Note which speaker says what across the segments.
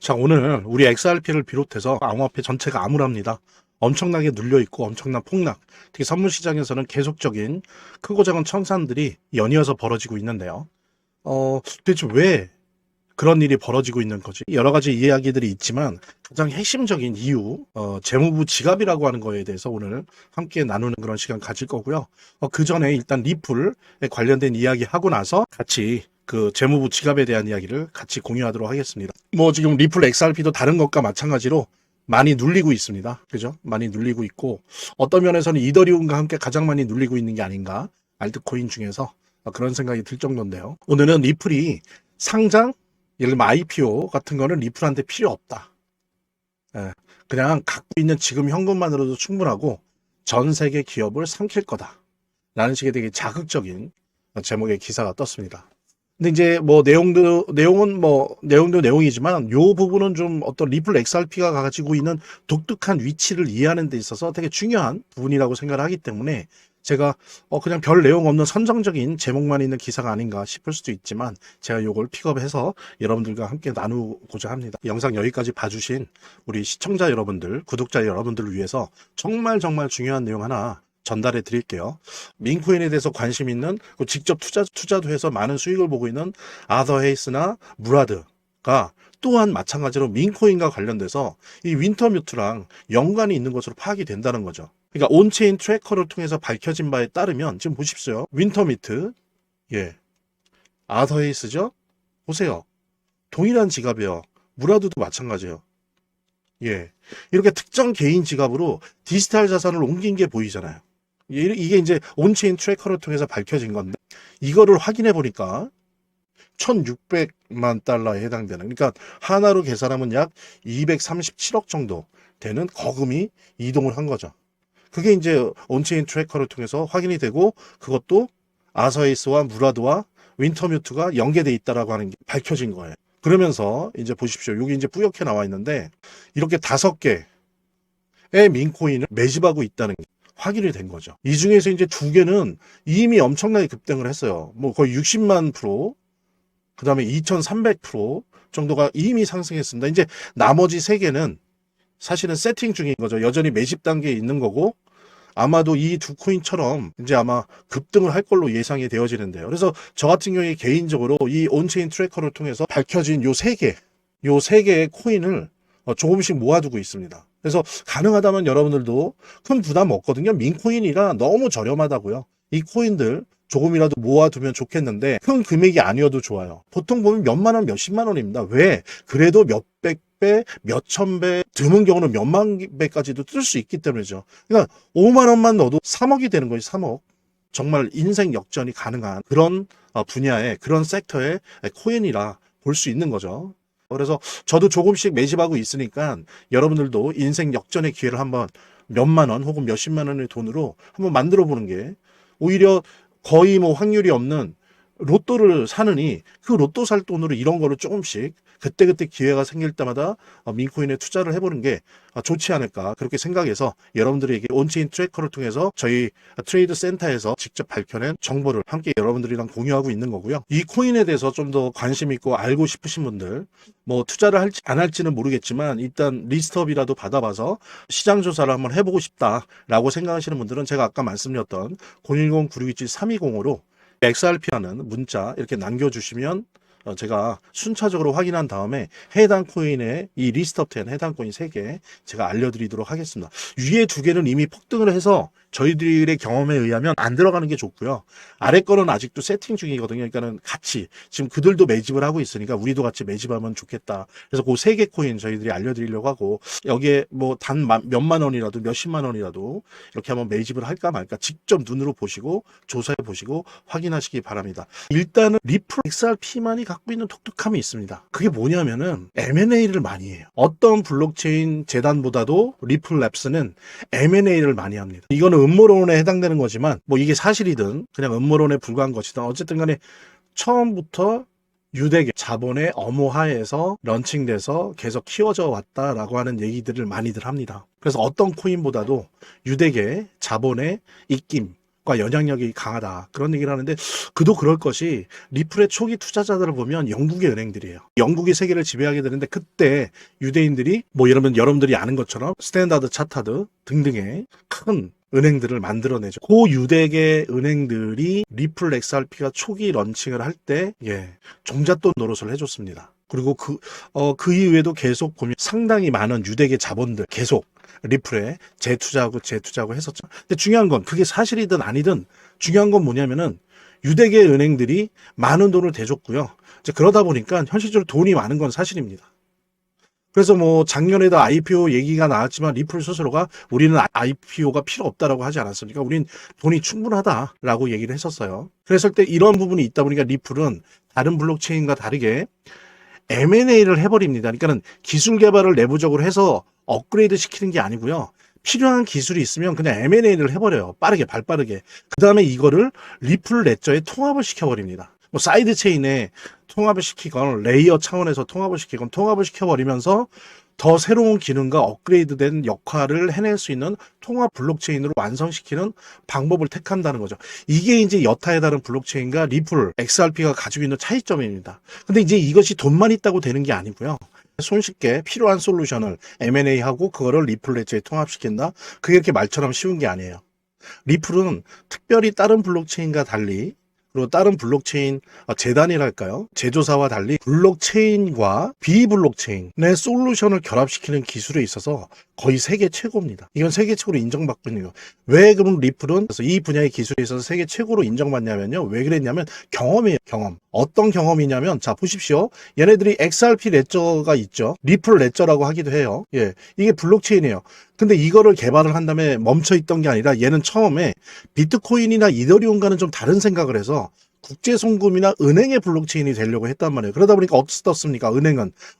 Speaker 1: 자, 오늘 우리 XRP를 비롯해서 암호화폐 전체가 암울합니다. 엄청나게 눌려있고 엄청난 폭락, 특히 선물시장에서는 계속적인 크고 작은 청산들이 연이어서 벌어지고 있는데요. 도대체 왜 그런 일이 벌어지고 있는 거지? 여러 가지 이야기들이 있지만 가장 핵심적인 이유, 재무부 지갑이라고 하는 거에 대해서 오늘 함께 나누는 그런 시간 가질 거고요. 그 전에 일단 리플에 관련된 이야기 하고 나서 같이 그 재무부 지갑에 대한 이야기를 같이 공유하도록 하겠습니다. 뭐 지금 리플 XRP도 다른 것과 마찬가지로 많이 눌리고 있습니다. 그죠? 많이 눌리고 있고 어떤 면에서는 이더리움과 함께 가장 많이 눌리고 있는 게 아닌가, 알트코인 중에서 그런 생각이 들 정도인데요. 오늘은 리플이 상장, 예를 들면 IPO 같은 거는 리플한테 필요 없다. 그냥 갖고 있는 지금 현금만으로도 충분하고 전 세계 기업을 삼킬 거다. 라는 식의 되게 자극적인 제목의 기사가 떴습니다. 근데 이제 뭐 내용도 내용이지만 요 부분은 좀 어떤 리플 XRP가 가지고 있는 독특한 위치를 이해하는 데 있어서 되게 중요한 부분이라고 생각을 하기 때문에 제가 그냥 별 내용 없는 선정적인 제목만 있는 기사가 아닌가 싶을 수도 있지만 제가 요걸 픽업해서 여러분들과 함께 나누고자 합니다. 영상 여기까지 봐주신 우리 시청자 여러분들, 구독자 여러분들을 위해서 정말 중요한 내용 하나 전달해 드릴게요. 민코인에 대해서 관심 있는, 직접 투자도 해서 많은 수익을 보고 있는 아더 헤이스나 무라드가 또한 마찬가지로 민코인과 관련돼서 이 윈터뮤트랑 연관이 있는 것으로 파악이 된다는 거죠. 그러니까 온체인 트래커를 통해서 밝혀진 바에 따르면 지금 보십시오. 윈터뮤트, 아더 헤이스죠? 보세요. 동일한 지갑이에요. 무라드도 마찬가지예요. 이렇게 특정 개인 지갑으로 디지털 자산을 옮긴 게 보이잖아요. 이게 이제 온체인 트래커를 통해서 밝혀진 건데 이거를 확인해 보니까 1600만 달러에 해당되는, 그러니까 하나로 계산하면 약 237억 정도 되는 거금이 이동을 한 거죠. 그게 이제 온체인 트래커를 통해서 확인이 되고 그것도 아서에이스와 무라드와 윈터뮤트가 연계돼 있다라고 하는 게 밝혀진 거예요. 그러면서 이제 보십시오. 여기 이제 뿌옇게 나와 있는데 이렇게 5개의 민코인을 매집하고 있다는 게 확인이 된 거죠. 이 중에서 이제 2개는 이미 엄청나게 급등을 했어요. 뭐 거의 60만 프로, 그 다음에 2300% 정도가 이미 상승했습니다. 이제 나머지 3개는 사실은 세팅 중인 거죠. 여전히 매집 단계에 있는 거고 아마도 이 2코인처럼 이제 아마 급등을 할 걸로 예상이 되어지는데요. 그래서 저 같은 경우에 개인적으로 이 온체인 트래커를 통해서 밝혀진 요 3개의 코인을 조금씩 모아두고 있습니다. 그래서 가능하다면 여러분들도 큰 부담 없거든요. 민코인이라 너무 저렴하다고요. 이 코인들 조금이라도 모아두면 좋겠는데 큰 금액이 아니어도 좋아요. 보통 보면 몇만 원, 몇십만 원입니다. 왜? 그래도 몇백 배, 몇천 배, 드문 경우는 몇만 배까지도 뜰 수 있기 때문이죠. 그러니까 5만 원만 넣어도 3억이 되는 거예요. 3억. 정말 인생 역전이 가능한 그런 분야의, 그런 섹터의 코인이라 볼 수 있는 거죠. 그래서 저도 조금씩 매집하고 있으니까 여러분들도 인생 역전의 기회를 한번 몇만 원 혹은 몇십만 원의 돈으로 한번 만들어 보는 게 오히려 거의 뭐 확률이 없는 로또를 사느니 그 로또 살 돈으로 이런 거를 조금씩 그때그때 기회가 생길 때마다 민코인에 투자를 해보는 게 좋지 않을까, 그렇게 생각해서 여러분들에게 온체인 트래커를 통해서 저희 트레이드 센터에서 직접 밝혀낸 정보를 함께 여러분들이랑 공유하고 있는 거고요. 이 코인에 대해서 좀 더 관심 있고 알고 싶으신 분들, 뭐 투자를 할지 안 할지는 모르겠지만 일단 리스트업이라도 받아봐서 시장 조사를 한번 해보고 싶다라고 생각하시는 분들은 제가 아까 말씀드렸던 010-9627-3205로 XRP라는 문자 이렇게 남겨주시면 제가 순차적으로 확인한 다음에 해당 코인의 이 리스트업된 해당 코인 3개 제가 알려드리도록 하겠습니다. 위에 2개는 이미 폭등을 해서 저희들의 경험에 의하면 안 들어가는 게 좋고요. 아래 거는 아직도 세팅 중이거든요. 그러니까는 같이 지금 그들도 매집을 하고 있으니까 우리도 같이 매집하면 좋겠다. 그래서 그 3개 코인 저희들이 알려드리려고 하고, 여기에 뭐 단 몇만 원이라도 몇십만 원이라도 이렇게 한번 매집을 할까 말까 직접 눈으로 보시고 조사해 보시고 확인하시기 바랍니다. 일단은 리플 XRP만이 갖고 있는 독특함이 있습니다. 그게 뭐냐면은 M&A를 많이 해요. 어떤 블록체인 재단보다도 리플랩스는 M&A를 많이 합니다. 이거는 음모론에 해당되는 거지만 뭐 이게 사실이든 그냥 음모론에 불과한 것이든 어쨌든 간에 처음부터 유대계 자본의 엄호하에서 런칭돼서 계속 키워져 왔다라고 하는 얘기들을 많이들 합니다. 그래서 어떤 코인보다도 유대계 자본의 입김, 위력과 영향력이 강하다. 그런 얘기를 하는데 그도 그럴 것이 리플의 초기 투자자들을 보면 영국의 은행들이에요. 영국이 세계를 지배하게 되는데 그때 유대인들이 뭐 여러분들이 아는 것처럼 스탠다드 차타드 등등의 큰 은행들을 만들어내죠. 고유대계 은행들이 리플 XRP가 초기 런칭을 할 때 종잣돈 노릇을 해줬습니다. 그리고 그 이후에도 계속 보면 상당히 많은 유대계 자본들 계속 리플에 재투자하고 했었죠. 근데 중요한 건 그게 사실이든 아니든 중요한 건 뭐냐면은 유대계 은행들이 많은 돈을 대줬고요. 이제 그러다 보니까 현실적으로 돈이 많은 건 사실입니다. 그래서 뭐 작년에도 IPO 얘기가 나왔지만 리플 스스로가 우리는 IPO가 필요 없다라고 하지 않았습니까? 우린 돈이 충분하다라고 얘기를 했었어요. 그랬을 때 이런 부분이 있다 보니까 리플은 다른 블록체인과 다르게 M&A를 해버립니다. 그러니까는 기술 개발을 내부적으로 해서 업그레이드 시키는 게 아니고요. 필요한 기술이 있으면 그냥 M&A를 해버려요. 빠르게, 발빠르게. 그 다음에 이거를 리플 레저에 통합을 시켜버립니다. 뭐 사이드 체인에 통합을 시키건 레이어 차원에서 통합을 시키건 통합을 시켜버리면서 더 새로운 기능과 업그레이드된 역할을 해낼 수 있는 통합 블록체인으로 완성시키는 방법을 택한다는 거죠. 이게 이제 여타의 다른 블록체인과 리플, XRP가 가지고 있는 차이점입니다. 근데 이제 이것이 돈만 있다고 되는 게 아니고요. 손쉽게 필요한 솔루션을 M&A하고 그거를 리플 레저에 통합시킨다? 그게 이렇게 말처럼 쉬운 게 아니에요. 리플은 특별히 다른 블록체인과 달리 그리고 다른 블록체인 재단이랄까요? 제조사와 달리 블록체인과 비블록체인의 솔루션을 결합시키는 기술에 있어서 거의 세계 최고입니다. 이건 세계 최고로 인정받고 있는 거예요. 왜 그럼 리플은 그래서 이 분야의 기술에 있어서 세계 최고로 인정받냐면요. 왜 그랬냐면 경험이에요. 경험. 어떤 경험이냐면 자 보십시오. 얘네들이 XRP 레저가 있죠. 리플 레저라고 하기도 해요. 이게 블록체인이에요. 근데 이거를 개발을 한 다음에 멈춰있던 게 아니라 얘는 처음에 비트코인이나 이더리움과는 좀 다른 생각을 해서 국제송금이나 은행의 블록체인이 되려고 했단 말이에요. 그러다 보니까 어떻습니까?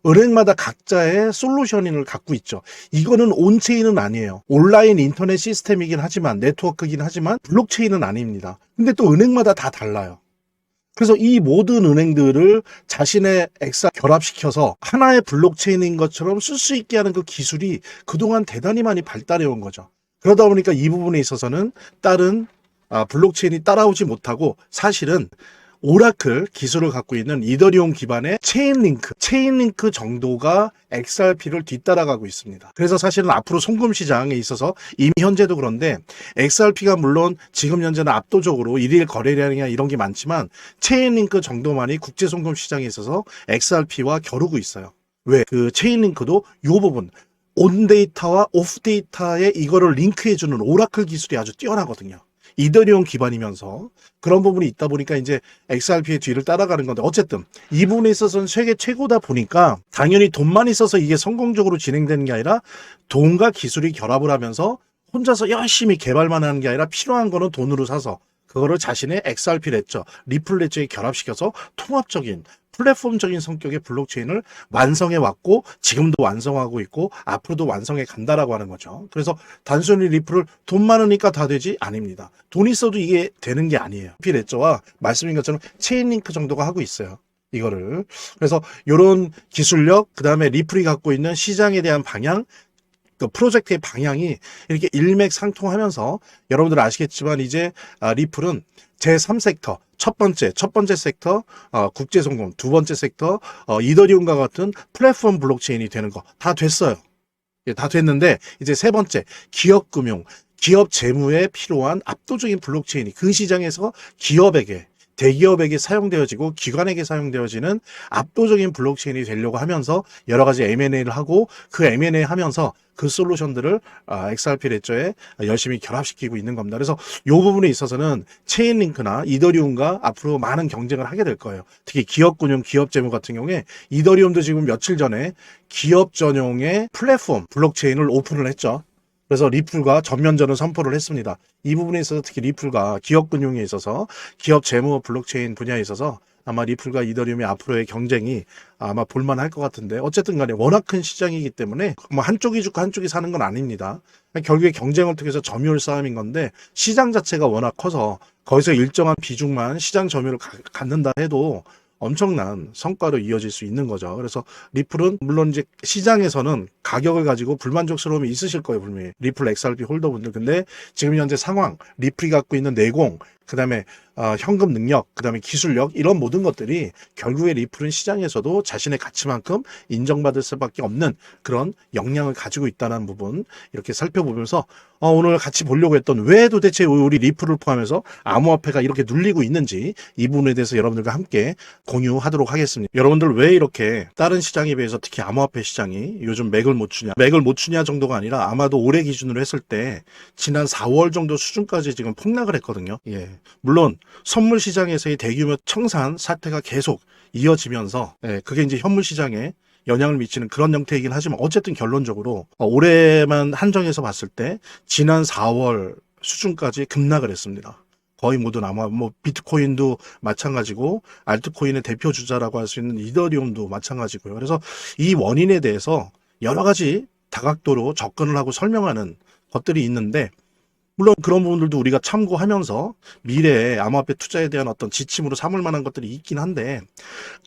Speaker 1: 은행마다 각자의 솔루션을 갖고 있죠. 이거는 온체인은 아니에요. 온라인 인터넷 시스템이긴 하지만 네트워크이긴 하지만 블록체인은 아닙니다. 근데 또 은행마다 다 달라요. 그래서 이 모든 은행들을 자신의 엑사 결합시켜서 하나의 블록체인인 것처럼 쓸 수 있게 하는 그 기술이 그동안 대단히 많이 발달해 온 거죠. 그러다 보니까 이 부분에 있어서는 다른 블록체인이 따라오지 못하고 사실은 오라클 기술을 갖고 있는 이더리움 기반의 체인링크 정도가 XRP를 뒤따라가고 있습니다. 그래서 사실은 앞으로 송금 시장에 있어서 이미 현재도 그런데 XRP가 물론 지금 현재는 압도적으로 일일 거래량이나 이런 게 많지만 체인링크 정도만이 국제 송금 시장에 있어서 XRP와 겨루고 있어요. 왜? 그 체인링크도 이 부분 온 데이터와 오프 데이터에 이거를 링크해주는 오라클 기술이 아주 뛰어나거든요. 이더리움 기반이면서 그런 부분이 있다 보니까 이제 XRP의 뒤를 따라가는 건데 어쨌든 이 부분에 있어서는 세계 최고다 보니까 당연히 돈만 있어서 이게 성공적으로 진행되는 게 아니라 돈과 기술이 결합을 하면서 혼자서 열심히 개발만 하는 게 아니라 필요한 거는 돈으로 사서 그거를 자신의 XRP 레저, 리플 레저에 결합시켜서 통합적인 플랫폼적인 성격의 블록체인을 완성해 왔고 지금도 완성하고 있고 앞으로도 완성해 간다라고 하는 거죠. 그래서 단순히 리플을 돈 많으니까 다 되지 아닙니다. 돈 있어도 이게 되는 게 아니에요. XRP 레저와 말씀인 것처럼 체인링크 정도가 하고 있어요. 이거를. 그래서 이런 기술력, 그 다음에 리플이 갖고 있는 시장에 대한 방향, 그 프로젝트의 방향이 이렇게 일맥상통하면서 여러분들 아시겠지만 이제 리플은 제3섹터 첫 번째 섹터 국제송금, 두 번째 섹터 이더리움과 같은 플랫폼 블록체인이 되는 거 다 됐어요. 다 됐는데 이제 세 번째 기업금융, 기업 재무에 필요한 압도적인 블록체인이 그 시장에서 기업에게 대기업에게 사용되어지고 기관에게 사용되어지는 압도적인 블록체인이 되려고 하면서 여러 가지 M&A를 하고 그 M&A 하면서 그 솔루션들을 XRP 레저에 열심히 결합시키고 있는 겁니다. 그래서 이 부분에 있어서는 체인링크나 이더리움과 앞으로 많은 경쟁을 하게 될 거예요. 특히 기업금융, 기업재무 같은 경우에 이더리움도 지금 며칠 전에 기업 전용의 플랫폼 블록체인을 오픈을 했죠. 그래서 리플과 전면전을 선포를 했습니다. 이 부분에 있어서 특히 리플과 기업 금융에 있어서 기업 재무 블록체인 분야에 있어서 아마 리플과 이더리움의 앞으로의 경쟁이 아마 볼만할 것 같은데 어쨌든 간에 워낙 큰 시장이기 때문에 뭐 한쪽이 죽고 한쪽이 사는 건 아닙니다. 결국에 경쟁을 통해서 점유율 싸움인 건데 시장 자체가 워낙 커서 거기서 일정한 비중만 시장 점유율을 갖는다 해도 엄청난 성과로 이어질 수 있는 거죠. 그래서 리플은 물론 이제 시장에서는 가격을 가지고 불만족스러움이 있으실 거예요, 분명히. 리플 XRP 홀더분들. 근데 지금 현재 상황, 리플이 갖고 있는 내공, 그다음에 현금 능력, 그다음에 기술력, 이런 모든 것들이 결국에 리플은 시장에서도 자신의 가치만큼 인정받을 수밖에 없는 그런 역량을 가지고 있다는 부분 이렇게 살펴보면서 오늘 같이 보려고 했던 왜 도대체 우리 리플을 포함해서 암호화폐가 이렇게 눌리고 있는지 이 부분에 대해서 여러분들과 함께 공유하도록 하겠습니다. 여러분들 왜 이렇게 다른 시장에 비해서 특히 암호화폐 시장이 요즘 맥을 못 추냐, 맥을 못 추냐 정도가 아니라 아마도 올해 기준으로 했을 때 지난 4월 정도 수준까지 지금 폭락을 했거든요. 예. 물론 선물 시장에서의 대규모 청산 사태가 계속 이어지면서 그게 이제 현물 시장에 영향을 미치는 그런 형태이긴 하지만 어쨌든 결론적으로 올해만 한정해서 봤을 때 지난 4월 수준까지 급락을 했습니다. 거의 모든 비트코인도 마찬가지고 알트코인의 대표 주자라고 할 수 있는 이더리움도 마찬가지고요. 그래서 이 원인에 대해서 여러 가지 다각도로 접근을 하고 설명하는 것들이 있는데 물론 그런 부분들도 우리가 참고하면서 미래의 암호화폐 투자에 대한 어떤 지침으로 삼을 만한 것들이 있긴 한데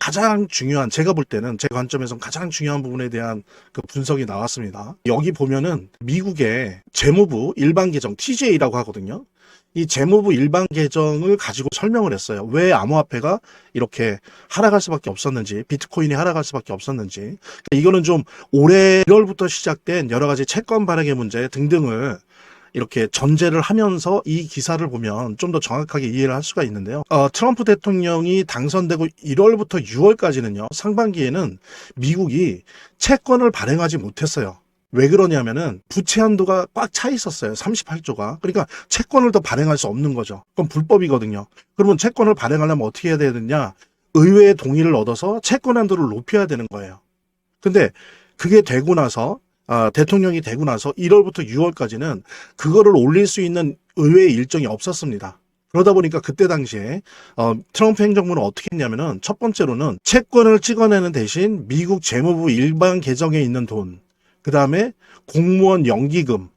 Speaker 1: 가장 중요한, 제가 볼 때는 제 관점에서 가장 중요한 부분에 대한 그 분석이 나왔습니다. 여기 보면은 미국의 재무부 일반 계정 TJ라고 하거든요. 이 재무부 일반 계정을 가지고 설명을 했어요. 왜 암호화폐가 이렇게 하락할 수밖에 없었는지, 비트코인이 하락할 수밖에 없었는지. 이거는 좀 올해 1월부터 시작된 여러 가지 채권 발행의 문제 등등을 이렇게 전제를 하면서 이 기사를 보면 좀 더 정확하게 이해를 할 수가 있는데요. 트럼프 대통령이 당선되고 1월부터 6월까지는요, 상반기에는 미국이 채권을 발행하지 못했어요. 왜 그러냐면은 부채 한도가 꽉 차 있었어요. 38조가. 그러니까 채권을 더 발행할 수 없는 거죠. 그건 불법이거든요. 그러면 채권을 발행하려면 어떻게 해야 되느냐? 의회의 동의를 얻어서 채권 한도를 높여야 되는 거예요. 근데 그게 되고 나서 대통령이 되고 나서 1월부터 6월까지는 그거를 올릴 수 있는 의회의 일정이 없었습니다. 그러다 보니까 그때 당시에 트럼프 행정부는 어떻게 했냐면은 첫 번째로는 채권을 찍어내는 대신 미국 재무부 일반 계정에 있는 돈, 그 다음에 공무원 연기금에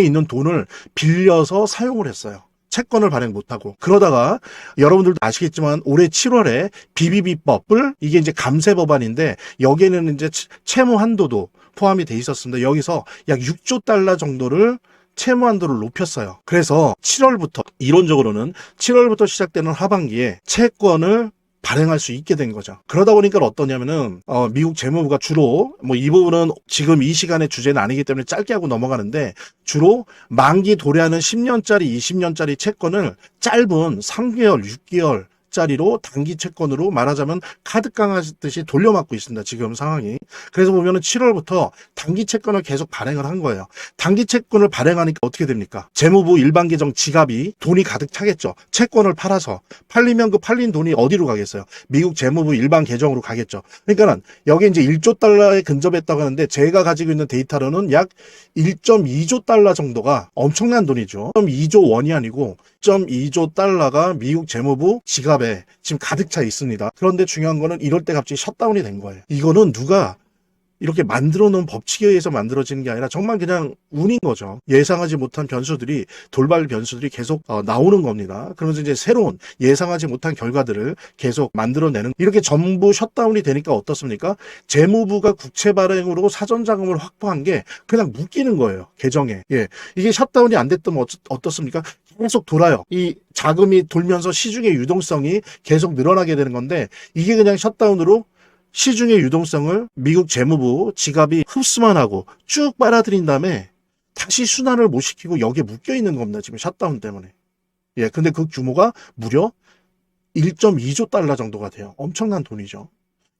Speaker 1: 있는 돈을 빌려서 사용을 했어요. 채권을 발행 못하고. 그러다가 여러분들도 아시겠지만 올해 7월에 BBB법을, 이게 이제 감세 법안인데 여기에는 이제 채무 한도도 포함이 돼 있었습니다. 여기서 약 6조 달러 정도를 채무 한도를 높였어요. 그래서 7월부터, 이론적으로는 7월부터 시작되는 하반기에 채권을 발행할 수 있게 된 거죠. 그러다 보니까 어떠냐면은 미국 재무부가 주로 이 부분은 지금 이 시간의 주제는 아니기 때문에 짧게 하고 넘어가는데 주로 만기 도래하는 10년짜리, 20년짜리 채권을 짧은 3개월, 6개월 짜리로 단기 채권으로 말하자면 카드 강하듯이 돌려막고 있습니다. 지금 상황이. 그래서 보면은 7월부터 단기 채권을 계속 발행을 한 거예요. 단기 채권을 발행하니까 어떻게 됩니까? 재무부 일반 계정 지갑이 돈이 가득 차겠죠. 채권을 팔아서. 팔리면 그 팔린 돈이 어디로 가겠어요? 미국 재무부 일반 계정으로 가겠죠. 그러니까는 여기 이제 1조 달러에 근접했다고 하는데 제가 가지고 있는 데이터로는 약 1.2조 달러 정도가 엄청난 돈이죠. 1.2조 원이 아니고 1.2조 달러가 미국 재무부 지갑에 지금 가득 차 있습니다. 그런데 중요한 거는 이럴 때 갑자기 셧다운이 된 거예요. 이거는 누가 이렇게 만들어 놓은 법칙에 의해서 만들어지는 게 아니라 정말 그냥 운인 거죠. 예상하지 못한 변수들이, 돌발 변수들이 계속 나오는 겁니다. 그러면서 이제 새로운 예상하지 못한 결과들을 계속 만들어내는, 이렇게 전부 셧다운이 되니까 어떻습니까? 재무부가 국채 발행으로 사전 자금을 확보한 게 그냥 묶이는 거예요. 계정에. 예. 이게 셧다운이 안 됐다면 어떻습니까? 계속 돌아요. 이 자금이 돌면서 시중의 유동성이 계속 늘어나게 되는 건데 이게 그냥 셧다운으로 시중의 유동성을 미국 재무부 지갑이 흡수만 하고 쭉 빨아들인 다음에 다시 순환을 못 시키고 여기에 묶여 있는 겁니다. 지금 셧다운 때문에. 예, 근데 그 규모가 무려 1.2조 달러 정도가 돼요. 엄청난 돈이죠.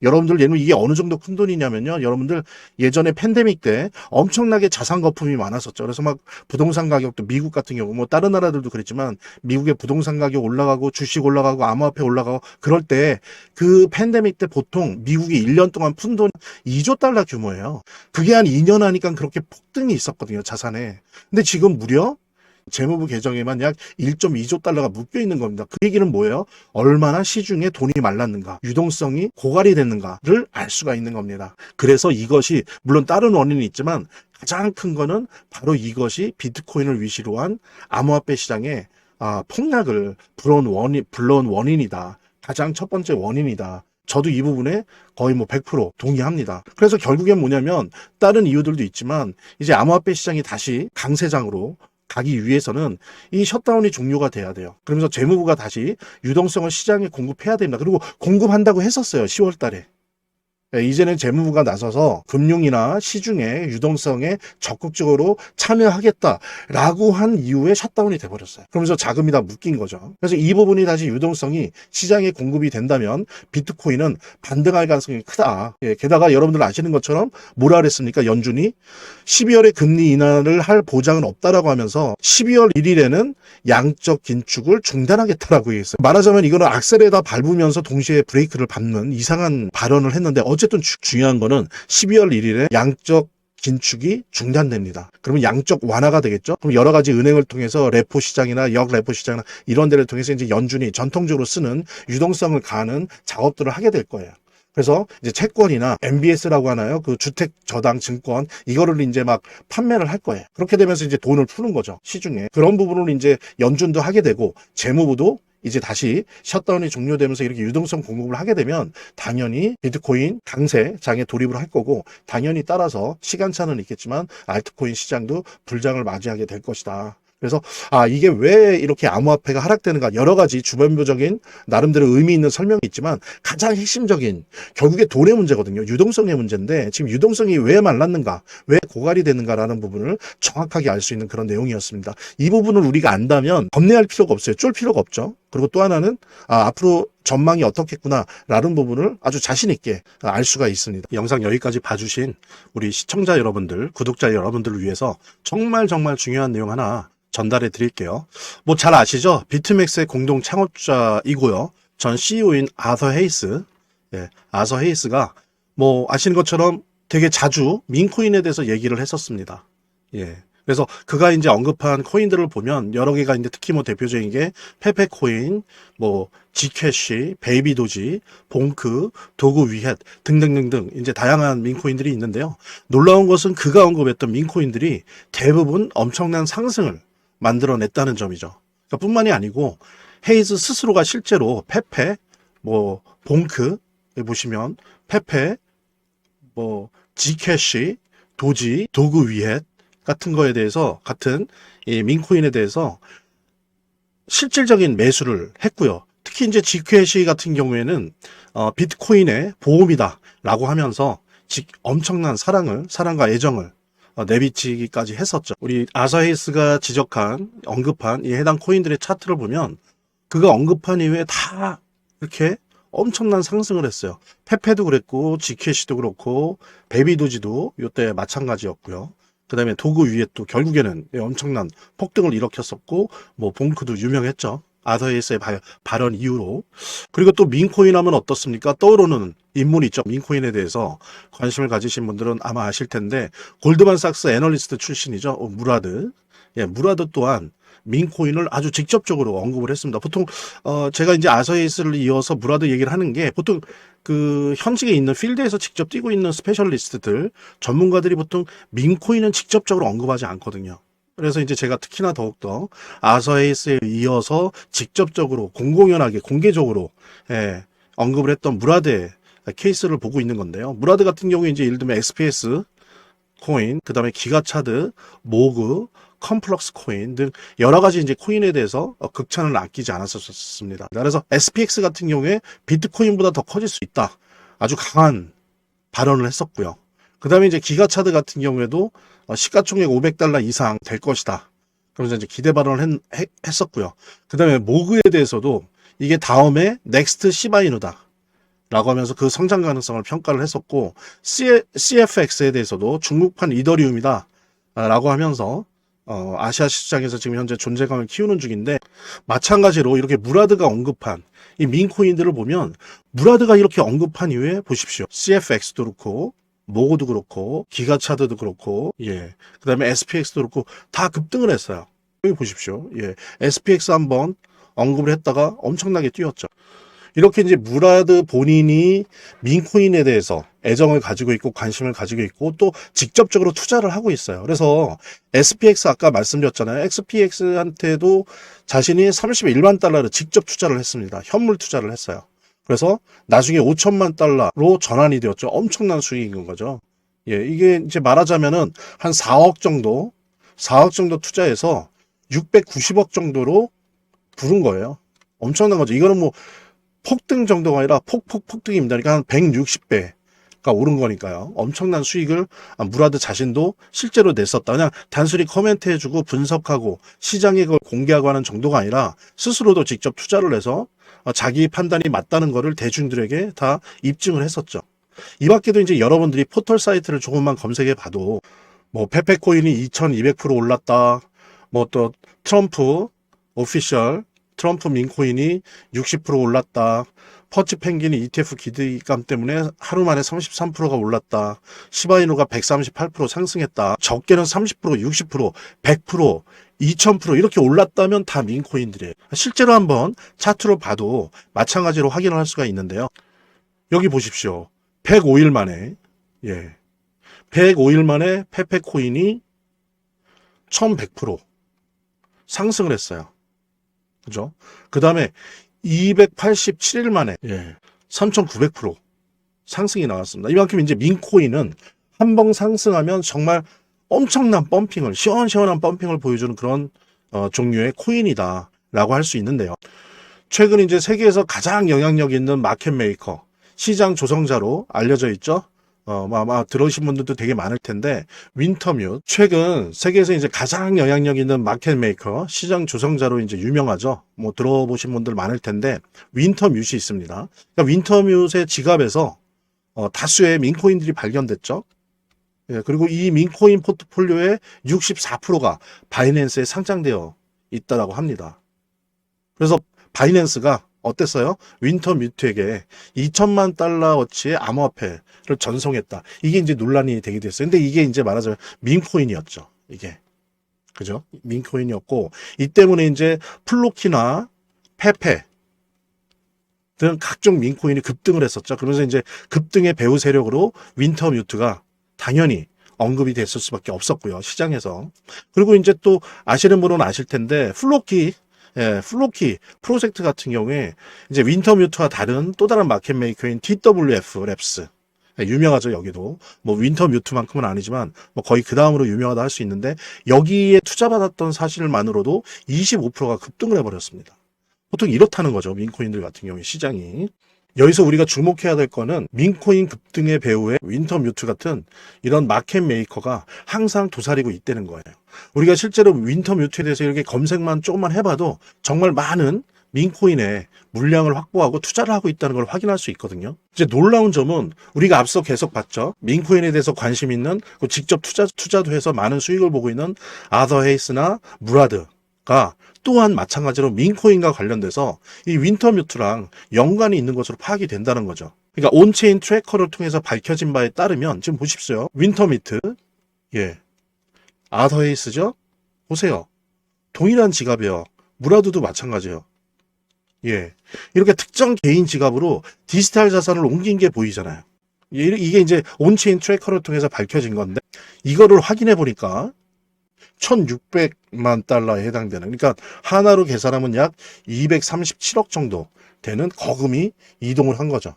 Speaker 1: 여러분들 예는 이게 어느 정도 큰 돈이냐면요. 여러분들 예전에 팬데믹 때 엄청나게 자산 거품이 많았었죠. 그래서 막 부동산 가격도 미국 같은 경우 다른 나라들도 그랬지만 미국의 부동산 가격 올라가고 주식 올라가고 암호화폐 올라가고 그럴 때 그 팬데믹 때 보통 미국이 1년 동안 푼 돈 2조 달러 규모예요. 그게 한 2년 하니까 그렇게 폭등이 있었거든요. 자산에. 근데 지금 무려 재무부 계정에만 약 1.2조 달러가 묶여 있는 겁니다. 그 얘기는 뭐예요? 얼마나 시중에 돈이 말랐는가, 유동성이 고갈이 됐는가를 알 수가 있는 겁니다. 그래서 이것이 물론 다른 원인이 있지만 가장 큰 거는 바로 이것이 비트코인을 위시로 한 암호화폐 시장의 폭락을 불러온 원인이다. 가장 첫 번째 원인이다. 저도 이 부분에 거의 뭐 100% 동의합니다. 그래서 결국엔 뭐냐면 다른 이유들도 있지만 이제 암호화폐 시장이 다시 강세장으로 가기 위해서는 이 셧다운이 종료가 돼야 돼요. 그러면서 재무부가 다시 유동성을 시장에 공급해야 됩니다. 그리고 공급한다고 했었어요. 10월 달에. 이제는 재무부가 나서서 금융이나 시중의 유동성에 적극적으로 참여하겠다라고 한 이후에 셧다운이 돼버렸어요. 그러면서 자금이 다 묶인 거죠. 그래서 이 부분이 다시 유동성이 시장에 공급이 된다면 비트코인은 반등할 가능성이 크다. 게다가 여러분들 아시는 것처럼 뭐라 그랬습니까? 연준이 12월에 금리 인하를 할 보장은 없다라고 하면서 12월 1일에는 양적 긴축을 중단하겠다라고 얘기했어요. 말하자면 이거는 악셀에다 밟으면서 동시에 브레이크를 밟는 이상한 발언을 했는데 어쨌든 중요한 거는 12월 1일에 양적 긴축이 중단됩니다. 그러면 양적 완화가 되겠죠? 그럼 여러 가지 은행을 통해서 레포 시장이나 역레포 시장이나 이런 데를 통해서 이제 연준이 전통적으로 쓰는 유동성을 가하는 작업들을 하게 될 거예요. 그래서 이제 채권이나 MBS라고 하나요? 그 주택 저당 증권 이거를 이제 막 판매를 할 거예요. 그렇게 되면서 이제 돈을 푸는 거죠. 시중에. 그런 부분을 이제 연준도 하게 되고 재무부도 이제 다시 셧다운이 종료되면서 이렇게 유동성 공급을 하게 되면 당연히 비트코인 강세장에 돌입을 할 거고 당연히 따라서 시간차는 있겠지만 알트코인 시장도 불장을 맞이하게 될 것이다. 그래서 이게 왜 이렇게 암호화폐가 하락되는가 여러 가지 주변부적인 나름대로 의미 있는 설명이 있지만 가장 핵심적인 결국에 돈의 문제거든요. 유동성의 문제인데 지금 유동성이 왜 말랐는가 왜 고갈이 되는가라는 부분을 정확하게 알 수 있는 그런 내용이었습니다. 이 부분을 우리가 안다면 겁내할 필요가 없어요. 쫄 필요가 없죠. 그리고 또 하나는 앞으로 전망이 어떻겠구나라는 부분을 아주 자신 있게 알 수가 있습니다. 영상 여기까지 봐주신 우리 시청자 여러분들, 구독자 여러분들을 위해서 정말 중요한 내용 하나 전달해 드릴게요. 뭐 잘 아시죠? 비트맥스의 공동 창업자이고요. 전 CEO인 아서 헤이스. 아서 헤이스가 뭐 아시는 것처럼 되게 자주 민코인에 대해서 얘기를 했었습니다. 그래서 그가 이제 언급한 코인들을 보면 여러 개가 있는데 특히 뭐 대표적인 게 페페코인, 뭐 지캐시, 베이비도지, 봉크, 도구 위헷 등등등등 이제 다양한 민코인들이 있는데요. 놀라운 것은 그가 언급했던 민코인들이 대부분 엄청난 상승을 만들어냈다는 점이죠. 그러니까 뿐만이 아니고 헤이즈 스스로가 실제로 페페, 뭐 봉크 보시면 페페, 뭐 지캐시, 도지, 도구 위헷 같은 거에 대해서 같은 이 민코인에 대해서 실질적인 매수를 했고요. 특히 이제 지캐시 같은 경우에는 비트코인의 보험이다라고 하면서 엄청난 사랑과 애정을 내비치기까지 했었죠. 우리 아서 헤이스가 언급한 이 해당 코인들의 차트를 보면 그가 언급한 이후에 다 이렇게 엄청난 상승을 했어요. 페페도 그랬고 지캐시도 그렇고 베비도지도 이때 마찬가지였고요. 그 다음에 도구 위에 또 결국에는 엄청난 폭등을 일으켰었고 뭐 봉크도 유명했죠. 아서 헤이스의 발언 이후로. 그리고 또 민코인 하면 어떻습니까? 떠오르는 인물이 있죠. 민코인에 대해서 관심을 가지신 분들은 아마 아실 텐데 골드만삭스 애널리스트 출신이죠. 무라드. 무라드 또한 민코인을 아주 직접적으로 언급을 했습니다. 보통 제가 이제 아서 헤이스를 이어서 무라드 얘기를 하는 게 보통 그 현직에 있는 필드에서 직접 뛰고 있는 스페셜리스트들 전문가들이 보통 민코인은 직접적으로 언급하지 않거든요. 그래서 이제 제가 특히나 더욱더 아서 헤이스에 이어서 직접적으로 공공연하게 공개적으로 언급을 했던 무라드의 케이스를 보고 있는 건데요. 무라드 같은 경우에 이제 예를 들면 XPS 코인, 그 다음에 기가차드, 모그, 컴플럭스 코인 등 여러 가지 이제 코인에 대해서 극찬을 아끼지 않았었습니다. 그래서 SPX 같은 경우에 비트코인보다 더 커질 수 있다. 아주 강한 발언을 했었고요. 그 다음에 이제 기가차드 같은 경우에도 시가총액 $500 이상 될 것이다. 그러면서 이제 기대 발언을 했었고요. 그 다음에 모그에 대해서도 이게 다음에 넥스트 시바이누다. 라고 하면서 그 성장 가능성을 평가를 했었고 CFX에 대해서도 중국판 이더리움이다. 라고 하면서 아시아 시장에서 지금 현재 존재감을 키우는 중인데 마찬가지로 이렇게 무라드가 언급한 이 민코인들을 보면 무라드가 이렇게 언급한 이후에 보십시오. CFX도 그렇고 모고도 그렇고 기가차드도 그렇고 그 다음에 SPX도 그렇고 다 급등을 했어요. 여기 보십시오. SPX 한번 언급을 했다가 엄청나게 뛰었죠. 이렇게 이제 무라드 본인이 민코인에 대해서 애정을 가지고 있고 관심을 가지고 있고 또 직접적으로 투자를 하고 있어요. 그래서 SPX 아까 말씀드렸잖아요. XPX한테도 자신이 $31만 직접 투자를 했습니다. 현물 투자를 했어요. 그래서 나중에 5천만 달러로 전환이 되었죠. 엄청난 수익인 거죠. 예, 이게 이제 말하자면은 한 4억 정도 투자해서 690억 정도로 부른 거예요. 엄청난 거죠. 이거는 뭐 폭등 정도가 아니라 폭등입니다. 그러니까 한 160배가 오른 거니까요. 엄청난 수익을 무라드 자신도 실제로 냈었다. 그냥 단순히 코멘트 해주고 분석하고 시장에 그걸 공개하고 하는 정도가 아니라 스스로도 직접 투자를 해서 자기 판단이 맞다는 거를 대중들에게 다 입증을 했었죠. 이 밖에도 이제 여러분들이 포털 사이트를 조금만 검색해 봐도 뭐 페페코인이 2200% 올랐다. 뭐 또 트럼프 오피셜 트럼프 민코인이 60% 올랐다. 퍼치 펭귄이 ETF 기대감 때문에 하루 만에 33%가 올랐다. 시바이누가 138% 상승했다. 적게는 30%, 60%, 100%, 2000% 이렇게 올랐다면 다 민코인들이에요. 실제로 한번 차트로 봐도 마찬가지로 확인을 할 수가 있는데요. 여기 보십시오. 105일 만에 105일 만에 페페코인이 1100% 상승을 했어요. 그죠? 그 다음에 287일 만에 3900% 상승이 나왔습니다. 이만큼 이제 민코인은 한 번 상승하면 정말 엄청난 펌핑을, 시원시원한 펌핑을 보여주는 그런 종류의 코인이다라고 할 수 있는데요. 최근 이제 세계에서 가장 영향력 있는 마켓 메이커, 시장 조성자로 알려져 있죠. 아마 들어오신 분들도 되게 많을 텐데, 윈터뮤트. 최근 세계에서 이제 가장 영향력 있는 마켓 메이커, 시장 조성자로 이제 유명하죠. 뭐 들어보신 분들 많을 텐데, 윈터뮤트이 있습니다. 그러니까 윈터뮤트의 지갑에서 다수의 민코인들이 발견됐죠. 예, 그리고 이 민코인 포트폴리오의 64%가 바이낸스에 상장되어 있다라고 합니다. 그래서 바이낸스가 어땠어요? 윈터뮤트에게 2천만 달러어치의 암호화폐를 전송했다. 이게 이제 논란이 되게 됐어요. 근데 이게 이제 말하자면 민코인이었죠. 이게. 그죠? 민코인이었고, 이 때문에 이제 플로키나 페페 등 각종 민코인이 급등을 했었죠. 그러면서 이제 급등의 배후 세력으로 윈터뮤트가 당연히 언급이 됐을 수밖에 없었고요. 시장에서. 그리고 이제 또 아시는 분은 아실 텐데, 플로키 프로젝트 같은 경우에 이제 윈터뮤트와 다른 또 다른 마켓 메이커인 TWF 랩스. 유명하죠, 여기도. 뭐 윈터뮤트만큼은 아니지만 뭐 거의 그 다음으로 유명하다 할 수 있는데, 여기에 투자받았던 사실만으로도 25%가 급등을 해버렸습니다. 보통 이렇다는 거죠, 민코인들 같은 경우에 시장이. 여기서 우리가 주목해야 될 거는 민코인 급등의 배후에 윈터뮤트 같은 이런 마켓 메이커가 항상 도사리고 있다는 거예요. 우리가 실제로 윈터뮤트에 대해서 이렇게 검색만 조금만 해봐도 정말 많은 민코인의 물량을 확보하고 투자를 하고 있다는 걸 확인할 수 있거든요. 이제 놀라운 점은 우리가 앞서 계속 봤죠. 민코인에 대해서 관심 있는, 직접 투자도 해서 많은 수익을 보고 있는 아더 헤이스나 무라드가 또한 마찬가지로 민코인과 관련돼서 이 윈터뮤트랑 연관이 있는 것으로 파악이 된다는 거죠. 그러니까 온체인 트래커를 통해서 밝혀진 바에 따르면 지금 보십시오. 윈터뮤트, 아더헤이스죠? 보세요. 동일한 지갑이에요. 무라드도 마찬가지예요. 이렇게 특정 개인 지갑으로 디지털 자산을 옮긴 게 보이잖아요. 이게 이제 온체인 트래커를 통해서 밝혀진 건데, 이거를 확인해 보니까 1600만 달러에 해당되는, 그러니까 하나로 계산하면 약 237억 정도 되는 거금이 이동을 한 거죠.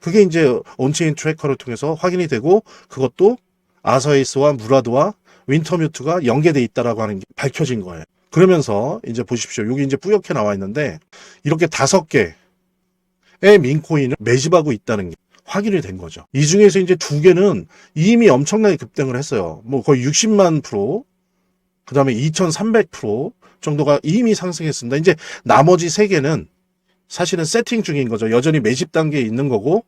Speaker 1: 그게 이제 온체인 트래커를 통해서 확인이 되고, 그것도 아서헤이스와 무라드와 윈터뮤트가 연계돼 있다라고 하는 게 밝혀진 거예요. 그러면서 이제 보십시오. 여기 이제 뿌옇게 나와 있는데, 이렇게 5개의 민코인을 매집하고 있다는 게 확인이 된 거죠. 이 중에서 이제 2개는 이미 엄청나게 급등을 했어요. 뭐 거의 60만 프로, 그 다음에 2300% 정도가 이미 상승했습니다. 이제 나머지 3개는 사실은 세팅 중인 거죠. 여전히 매집 단계에 있는 거고,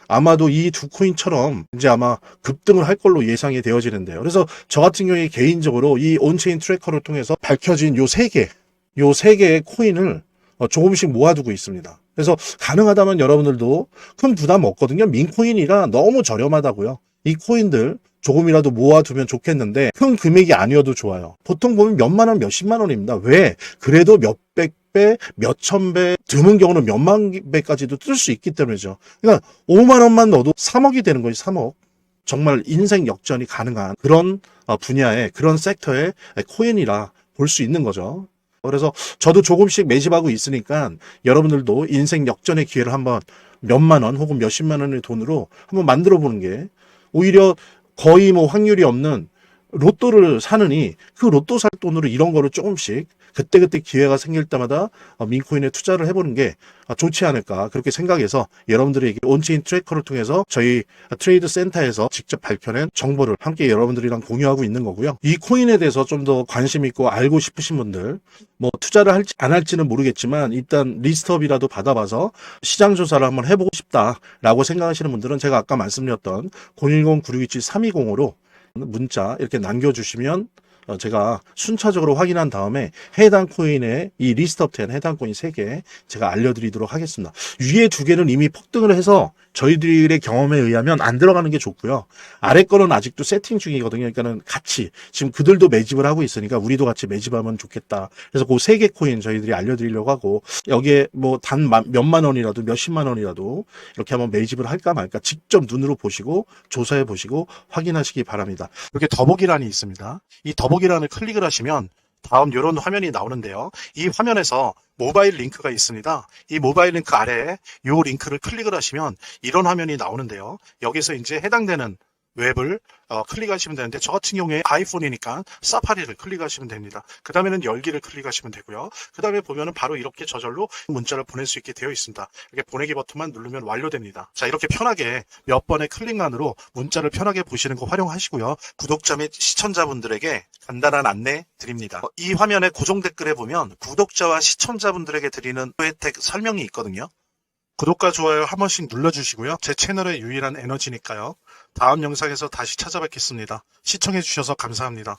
Speaker 1: 아마도 이 2코인처럼 이제 아마 급등을 할 걸로 예상이 되어지는데요. 그래서 저 같은 경우에 개인적으로 이 온체인 트래커를 통해서 밝혀진 요 3개의 코인을 조금씩 모아두고 있습니다. 그래서 가능하다면 여러분들도 큰 부담 없거든요. 민코인이라 너무 저렴하다고요. 이 코인들 조금이라도 모아두면 좋겠는데, 큰 금액이 아니어도 좋아요. 보통 보면 몇만 원, 몇십만 원입니다. 왜? 그래도 몇백 배, 몇천 배, 드문 경우는 몇만 배까지도 뜰 수 있기 때문이죠. 그러니까 5만 원만 넣어도 3억이 되는 거예요. 3억. 정말 인생 역전이 가능한 그런 분야의, 그런 섹터의 코인이라 볼 수 있는 거죠. 그래서 저도 조금씩 매집하고 있으니까 여러분들도 인생 역전의 기회를 한번 몇만 원 혹은 몇십만 원의 돈으로 한번 만들어 보는 게 오히려 거의 뭐 확률이 없는 로또를 사느니 그 로또 살 돈으로 이런 거를 조금씩 그때그때 기회가 생길 때마다 민코인에 투자를 해보는 게 좋지 않을까 그렇게 생각해서 여러분들에게 온체인 트래커를 통해서 저희 트레이드 센터에서 직접 밝혀낸 정보를 함께 여러분들이랑 공유하고 있는 거고요. 이 코인에 대해서 좀 더 관심 있고 알고 싶으신 분들 뭐 투자를 할지 안 할지는 모르겠지만 일단 리스트업이라도 받아봐서 시장 조사를 한번 해보고 싶다라고 생각하시는 분들은 제가 아까 말씀드렸던 010-9627-320으로 문자 이렇게 남겨주시면 제가 순차적으로 확인한 다음에 해당 코인의 이 리스트업된 해당 코인 3개 제가 알려드리도록 하겠습니다. 위에 2개는 이미 폭등을 해서 저희들의 경험에 의하면 안 들어가는 게 좋고요. 아래 거는 아직도 세팅 중이거든요. 그러니까는 같이 지금 그들도 매집을 하고 있으니까 우리도 같이 매집하면 좋겠다. 그래서 그 3개 코인 저희들이 알려드리려고 하고 여기에 뭐 단 몇만 원이라도 몇십만 원이라도 이렇게 한번 매집을 할까 말까 직접 눈으로 보시고 조사해 보시고 확인하시기 바랍니다. 이렇게 더보기란이 있습니다. 이 더보기란을 클릭을 하시면 다음 이런 화면이 나오는데요. 이 화면에서 모바일 링크가 있습니다. 이 모바일 링크 아래에 이 링크를 클릭을 하시면 이런 화면이 나오는데요. 여기서 이제 해당되는 웹을 클릭하시면 되는데 저 같은 경우에 아이폰이니까 사파리를 클릭하시면 됩니다. 그 다음에는 열기를 클릭하시면 되고요. 그 다음에 보면은 바로 이렇게 저절로 문자를 보낼 수 있게 되어 있습니다. 이렇게 보내기 버튼만 누르면 완료됩니다. 자, 이렇게 편하게 몇 번의 클릭만으로 문자를 편하게 보시는 거 활용하시고요. 구독자 및 시청자분들에게 간단한 안내 드립니다. 이 화면에 고정 댓글에 보면 구독자와 시청자분들에게 드리는 혜택 설명이 있거든요. 구독과 좋아요 한 번씩 눌러주시고요. 제 채널의 유일한 에너지니까요. 다음 영상에서 다시 찾아뵙겠습니다. 시청해주셔서 감사합니다.